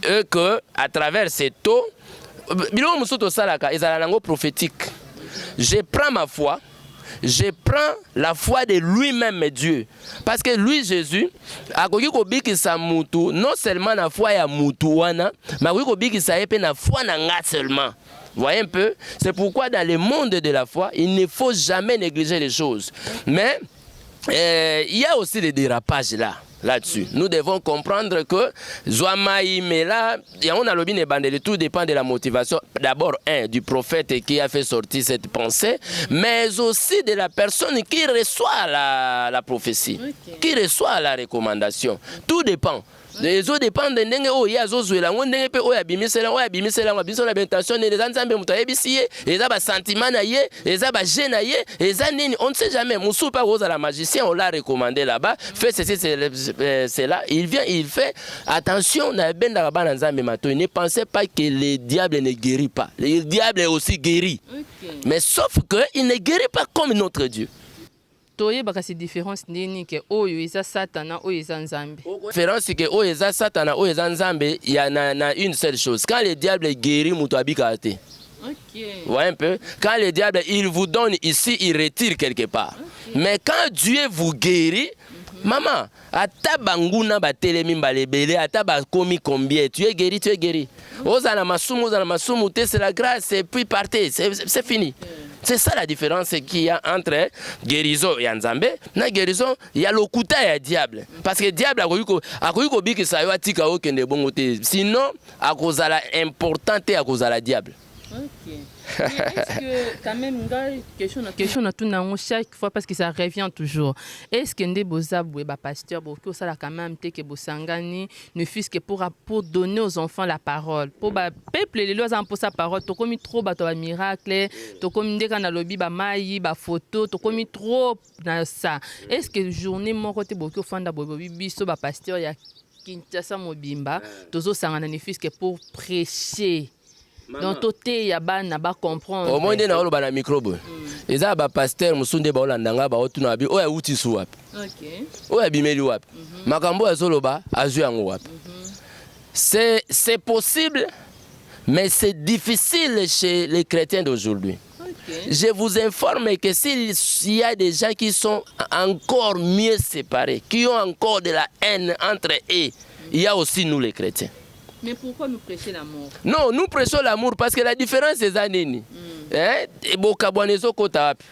B: et que à travers cette eau, prophétique, je prends ma foi. Je prends la foi de lui-même Dieu. Parce que lui, Jésus, non seulement la foi ya mutu wana, mais la foi na seulement. Vous voyez un peu? C'est pourquoi dans le monde de la foi, il ne faut jamais négliger les choses. Mais il y a aussi des dérapages là-dessus. Nous devons comprendre que tout dépend de la motivation. D'abord, du prophète qui a fait sortir cette pensée, mais aussi de la personne qui reçoit la prophétie, qui reçoit la recommandation. Tout dépend. Les autres dépendent de ndenge o ya zozwela ndenge pe o ya bimisela biso la bentation ne nzambe mutu ayebisiye eza ba sentiment na ye eza ba gêne na ye eza nini on ne sait jamais musu pa roza la magicien on l'a recommandé là-bas fait ceci c'est là il vient il fait attention na benda ba nzambe mato ne pensez pas que le diable ne guérit pas le diable est aussi guéri mais sauf que il ne guérit pas comme notre Dieu.
A: Toyeba kasi différence nini ke oyo eza satana oyo eza nzambe.
B: Différence que oyo eza satana oyo eza nzambe il y a une seule chose quand le diable guérit mutu abikate. OK. Voyez un peu quand le diable il vous donne ici il retire quelque part. Mais quand Dieu vous guérit maman ata banguna batelemi balebele ata bakomi combien tu es guéri. Ozana masumu c'est la grâce et puis partez c'est fini. C'est ça la différence qu'il y a entre guérison et Nzambe. Na guérison, il y a lokuta et diable. Parce que le diable a koyiko biki sa yo atika o kende bongo te. Sinon, a cause la importante à cause la diable.
A: OK. Mais est-ce que quand même question na tout nango chaque fois parce que ça revient toujours. Est-ce que ndé bozabwe ba pasteur boko ça la quand même te que bosangani ne fût-ce que pour donner aux enfants la parole. Pour ba peuple les lois pour sa parole, to komi trop ba to ba miracle, to komi ndé kana lobi ba mai ba photo, to komi trop na ça. Est-ce que journée mon côté boko fanda bobo biso ba pasteur ya Kinshasa mobimba tozo sangana ne fils que pour prêcher. Donc toté ya bana ba comprendre.
B: Au moins na oloba na microbe. Eza ba pasteur musunde ba olandanga ba otuna abi oya uti su wapi.
A: OK.
B: Oya bimeli wapi. Makambo azoloba azu yango wapi. C'est possible mais c'est difficile chez les chrétiens d'aujourd'hui. Okay. Je vous informe que s'il y a des gens qui sont encore mieux séparés, qui ont encore de la haine entre eux, il y a aussi nous les chrétiens.
A: Mais pourquoi nous prêcher l'amour?
B: Non, nous prêchons l'amour parce que la différence c'est ça nini. Et bokabwanezo kota wapi.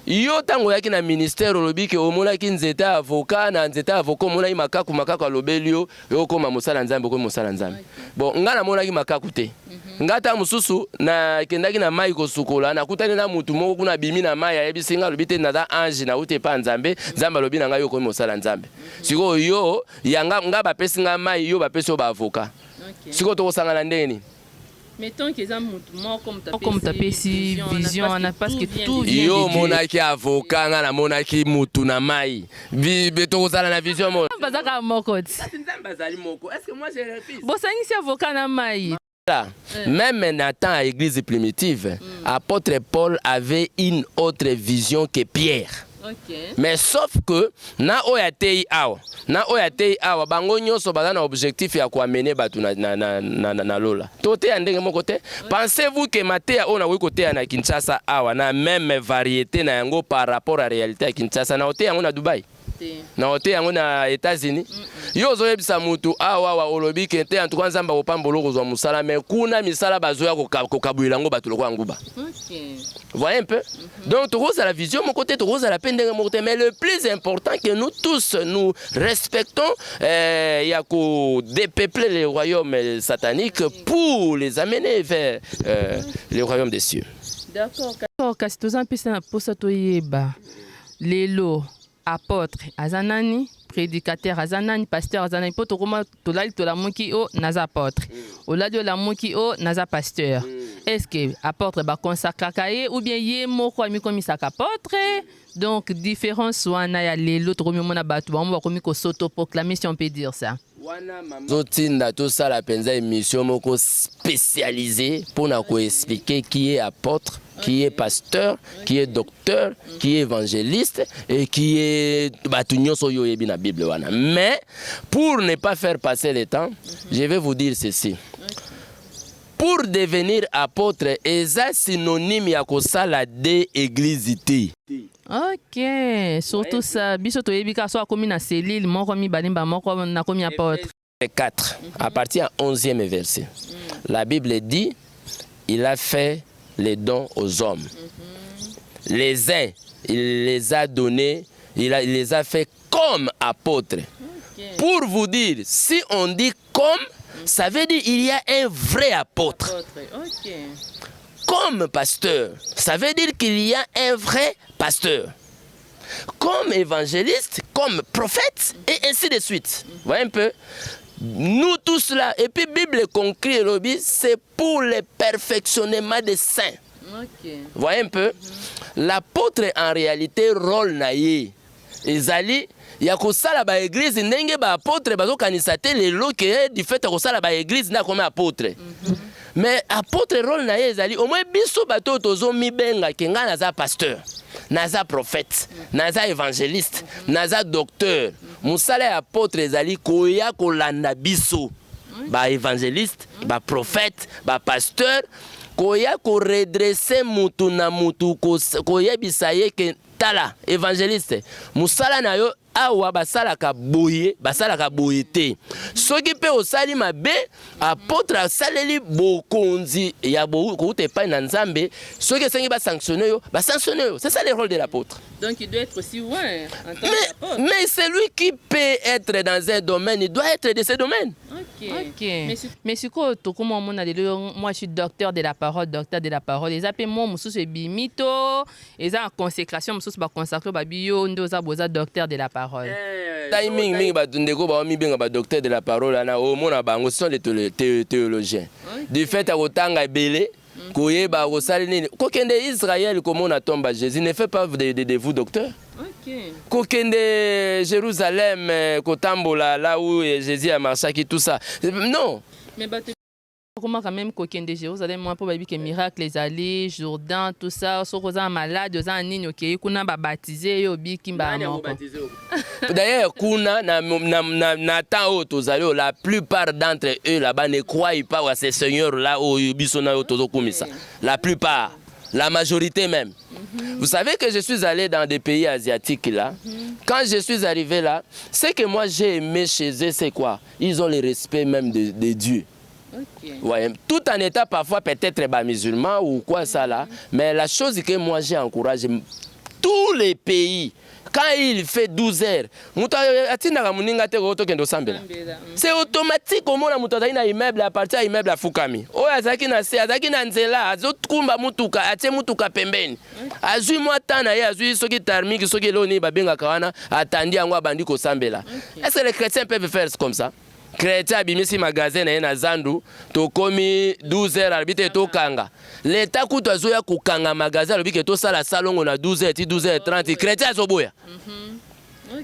B: Yo tango yaki na ministère olobi ke omona ki nzeta avocat na nzeta avocat omona yi makaku alobelio yo koma mosala nzambe ko mosala nzambe. Bon nga na mona ki makaku te. Ngata mususu na kendaki na mai ko sukola na kutani na mutu moko kuna bimi na mai ya bisinga lobite na da ange na ute pa nzambe nzambe lobi na nga yo ko mosala nzambe. Siko yo yanga nga ba pesinga mai yo ba peso ba avocat. Siko to sangana ndeni.
A: Mettons qu'ils ont comme taper si vision on a parce que tout vient
B: yo monaki avocat na monaki mutu na mai beto kozala na vision mo
A: bazaka moko
B: nzamba zali moko est-ce que moi je refuse
A: bosani si avocat na mai.
B: Même Nathan à l'église primitive, apôtre Paul avait une autre vision que Pierre.
A: Okay.
B: Mais sauf que na oyatei awa bango nyonso baza na objectif ya koamene batu na lola. Tote ya ndenge moko te. Pensez-vous que Matéa ona wi kote na Kinshasa awa na même variété na yango par rapport à réalité ya Kinshasa na ote yango na Dubai? Na ote yango na États-Unis. Yo zo yebisa mutu awa wa olobi kente en tout cas nzamba opambolo kozwa musala mais kuna misala bazoya kokabwila ngo batu lokwa nguba.
A: OK.
B: Voyez un peu. Donc tout ça la vision mon côté tout ça la peine de monter mais le plus important que nous tous nous respectons y a ko dépeupler les royaumes sataniques pour les amener vers les royaumes des cieux.
A: D'accord. Kasi tozan pesa posa toyeba. Lelo apôtre azanani, prédicateur azanani, pasteur azanani, poto koma tolali tolamuki o naza apôtre. Oladi olamuki o naza pasteur. Est-ce que apôtre ba consacraka ye ou bien ye moko ami komi saka apôtre? Donc différence wana ya lelo to komi mona batu ba komi ko s'auto proclamer si on peut dire ça.
B: Zotinda tout ça la penza émission moko spécialisée pour na ko expliquer qui est apôtre, qui est pasteur, qui est docteur, qui est évangéliste et qui est batunyo soyo yebi na Bible wana. Mais pour ne pas faire passer le temps, je vais vous dire ceci. Pour devenir apôtre, est synonyme ya kosala de église.
A: OK, surtout ça biso to yebika so akomi na selile moko mi balimba moko na komi apôtre.
B: 4 à partir du 11e verset. La Bible dit il a fait les dons aux hommes. Les uns, il les a donnés, il les a fait comme apôtres. Pour vous dire, si on dit comme, ça veut dire il y a un vrai apôtre. Comme pasteur, ça veut dire qu'il y a un vrai pasteur. Comme évangéliste, comme prophète, et ainsi de suite. Vous voyez un peu? Nous tous là, et puis Bible concret, c'est pour le perfectionnement des saints. Vous voyez un peu? L'apôtre en réalité, rôle naïe. Ezali, ya kosala ba église ndenge ba apôtre bazo kanisate le loke du fait kosala ba église na comme apôtre. Mais apôtre rôle naïe ezali au moins biso bato tozo mi benga kenga naza pasteur, naza prophète, naza évangéliste, naza docteur. Musala apôtre ezali koya kolanda biso. Ba évangéliste, ba prophète, ba pasteur koya ko redresser mutu na mutu koya bisaye ke tala évangéliste musala na yo awa basalaka boye te soki pe osali mabe apôtre asaleli bokonzi ya bokuta epai na nzambe soki esengi basanctionne yo c'est ça le rôle de l'apôtre.
A: Donc il doit être aussi en tant qu'apôtre.
B: Mais celui qui peut être dans un domaine, il doit être de ce domaine.
A: OK. Mais c'est quoi moi je suis docteur de la parole, les appels moi mususu ebimito, eza en consécration mususu ba consacrer ba bio ndoza boza docteur de la parole.
B: Timing mingi ba ndeko ba mi benga ba docteur de la parole na o mona bango sont les théologiens. Du fait à otanga belé koyeba osali nini kokende Israël comme on a tombé Jésus ne fait pas de vous docteur. Kokende Jérusalem, Kotambola, là où Jésus a marché, tout ça. Non.
A: Mais comment quand même Kokende Jérusalem, moi pour que miracle les allées, Jourdain, tout ça, so rosa malade, aux années OK, kuna ba baptisé yo bikimba moko.
B: D'ailleurs, kuna na temps où la plupart d'entre eux là-bas ne croient pas à ces seigneurs là où bisona yo tozo kumisa. La plupart, la majorité même. Vous savez que je suis allé dans des pays asiatiques là. Quand je suis arrivé là, ce que moi j'ai aimé chez eux, c'est quoi? Ils ont le respect même de Dieu. Okay. Ouais, tout en état parfois peut-être musulman ou quoi ça là, mais la chose que moi j'ai encouragé, tous les pays, quand il fait 12 heures, c'est automatique au monde à immeuble à partir immeuble à Fukami. Oh, azaki na se, azaki na nzela, azokumba mutuka, atie mutuka pembeni. Azui mwatana ya azui soki tarmiki soki loni babenga kawana, atandi angwa bandi ko sambela. Est-ce que les chrétiens peuvent faire comme ça? Chrétien abimisi magasin na Zandu, tokomi 12 heures arbite tokanga. L'État kutu azoya kukanga magasin albike to sala salongo na 12 heures, 12 heures 30, chrétien azoboya.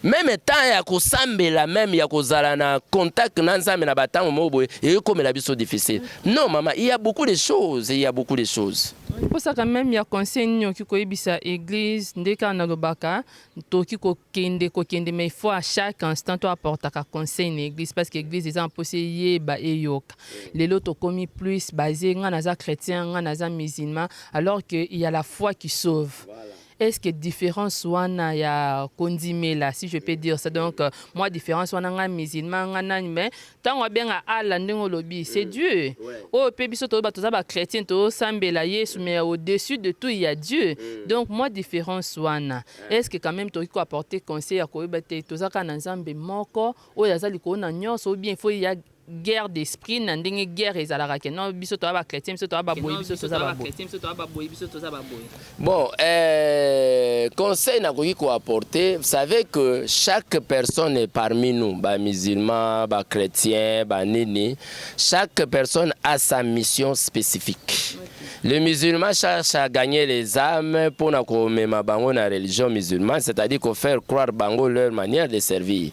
B: Même temps ya kosambela même ya kozala na contact na nzambe na batango moboye et comme la biso difficile. Non maman, il y a beaucoup de choses, il y a beaucoup de choses.
A: Pour ça quand même il y a conseil qui koyebisa église ndeka na lobaka toki kokende mais il faut à chaque instant to apporter ka conseil na église parce que église ils ont posé ba eyoka. Les loto komi plus basé ngana za chrétien ngana za musulman alors que il y a la foi qui sauve. Voilà. Est-ce que différence wana ya kondimé là si je peux dire ça donc moi différence wana nga musulman nga mais tant on bien à la ndingo lobby c'est Dieu. Oh pe biso to ba chrétien to sambela Yesu mais au-dessus de tout il y a Dieu. Donc moi différence wana est-ce que quand même to ko apporter conseil à ko ba te to za kana nzambe moko o ya zali ko na nyonso ou bien il faut y a guerre d'esprit nandenge guerre ezalaka ke non biso to ba chrétien biso to ba boy biso to ba chrétien biso to ba boy biso to ba boy.
B: Bon conseil na ko apporter, vous savez que chaque personne est parmi nous, ba musulman, ba chrétien, ba nini, chaque personne a sa mission spécifique. Le musulman cherche à gagner les âmes pour na bango na religion musulmane, c'est-à-dire qu'on faire croire bango leur manière de servir.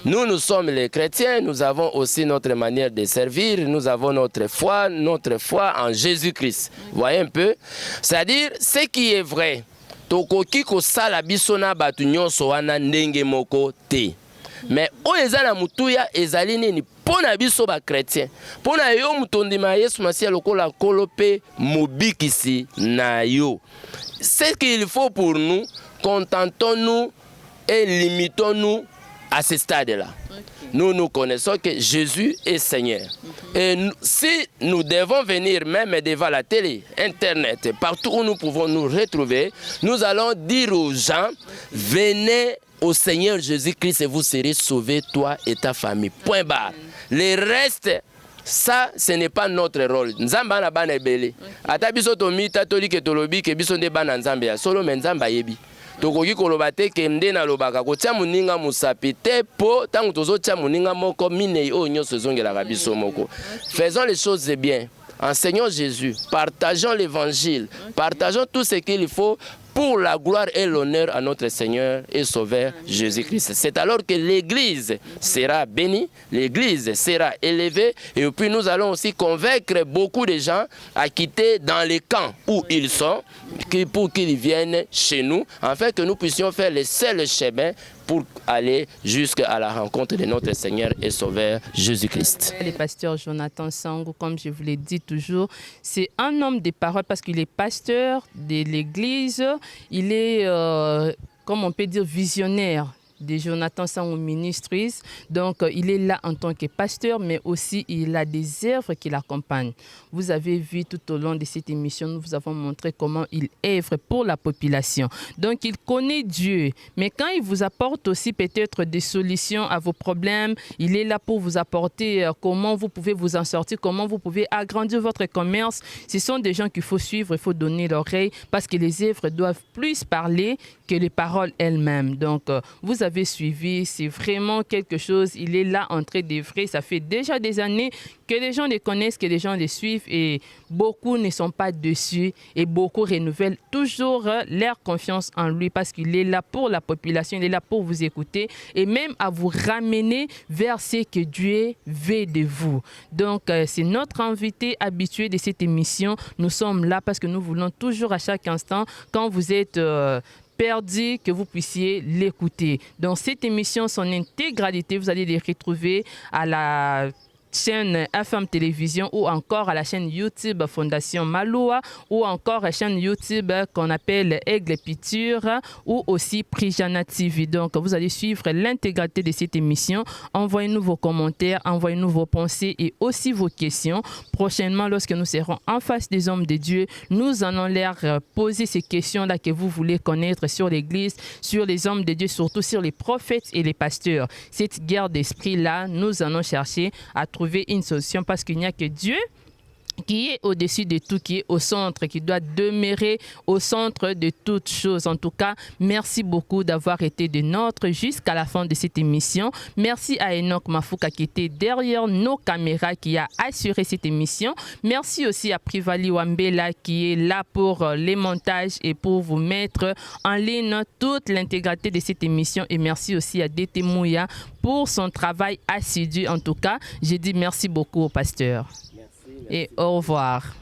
B: Nous sommes les chrétiens, nous avons aussi notre manière de servir, nous avons notre foi en Jésus-Christ. Vous voyez un peu? C'est-à-dire, ce qui est vrai, tokoki ko sala bisona batu nyonso wana ndenge moko te. Mais o ezala mutuya ezali nini pona biso ba chrétien. Pona yo mutondima Yesu Masia lokola kolope mobikisi na yo. Ce qu'il faut pour nous, contentons-nous et limitons-nous à ce stade-là. Nous connaissons que Jésus est Seigneur. Et si nous devons venir même devant la télé, Internet, partout où nous pouvons nous retrouver, nous allons dire aux gens, venez au Seigneur Jésus-Christ et vous serez sauvés, toi et ta famille. Point barre. Le reste, ça, ce n'est pas notre rôle. Nzamba na bana ebele. Ata biso tomi tatoli ke tolobi ke biso nde bana nzambe ya solo men nzamba yebi. Tokoki koloba te ke nde na lobaka kotia muninga musapi te po tango tozotia muninga moko minei o nyonso ezongelaka biso moko. Faisons les choses bien. Enseignons Jésus, partageons l'évangile, partageons tout ce qu'il faut pour la gloire et l'honneur à notre Seigneur et Sauveur Jésus-Christ. C'est alors que l'Église sera bénie, l'Église sera élevée, et puis nous allons aussi convaincre beaucoup de gens à quitter dans les camps où ils sont, pour qu'ils viennent chez nous, afin que nous puissions faire le seul chemin pour aller jusqu'à la rencontre de notre Seigneur et Sauveur Jésus-Christ.
A: Le pasteur Jonathan Sangou, comme je vous l'ai dit toujours, c'est un homme de parole parce qu'il est pasteur de l'Église. Il est, comme on peut dire, visionnaire de Jonathan Sangou Ministries. Donc, il est là en tant que pasteur, mais aussi il a des œuvres qui l'accompagnent. Vous avez vu tout au long de cette émission, nous vous avons montré comment il œuvre pour la population. Donc, il connaît Dieu, mais quand il vous apporte aussi peut-être des solutions à vos problèmes, il est là pour vous apporter comment vous pouvez vous en sortir, comment vous pouvez agrandir votre commerce. Ce sont des gens qu'il faut suivre, il faut donner l'oreille, parce que les œuvres doivent plus parler que les paroles elles-mêmes. Donc, vous avez avez suivi. C'est vraiment quelque chose, il est là en train d'œuvrer. Ça fait déjà des années que les gens les connaissent, que les gens les suivent et beaucoup ne sont pas dessus et beaucoup renouvellent toujours leur confiance en lui parce qu'il est là pour la population, il est là pour vous écouter et même à vous ramener vers ce que Dieu veut de vous. Donc, c'est notre invité habitué de cette émission. Nous sommes là parce que nous voulons toujours à chaque instant, quand vous êtes perdu, que vous puissiez l'écouter. Dans cette émission, son intégralité, vous allez les retrouver à la chaîne FM Télévision ou encore à la chaîne YouTube Fondation Maloa ou encore à la chaîne YouTube qu'on appelle Aigle Picture ou aussi Prijana TV. Donc, vous allez suivre l'intégralité de cette émission. Envoyez-nous vos commentaires, envoyez-nous vos pensées et aussi vos questions. Prochainement, lorsque nous serons en face des hommes de Dieu, nous allons leur poser ces questions-là que vous voulez connaître sur l'Église, sur les hommes de Dieu, surtout sur les prophètes et les pasteurs. Cette guerre d'esprit-là, nous allons chercher à trouver une solution parce qu'il n'y a que Dieu qui est au-dessus de tout, qui est au centre, qui doit demeurer au centre de toutes choses. En tout cas, merci beaucoup d'avoir été de nôtres jusqu'à la fin de cette émission. Merci à Enoch Mafouka qui était derrière nos caméras, qui a assuré cette émission. Merci aussi à Privali Wambela qui est là pour les montages et pour vous mettre en ligne toute l'intégralité de cette émission. Et merci aussi à Dete Mouya pour son travail assidu. En tout cas, je dis merci beaucoup au pasteur. Et au revoir.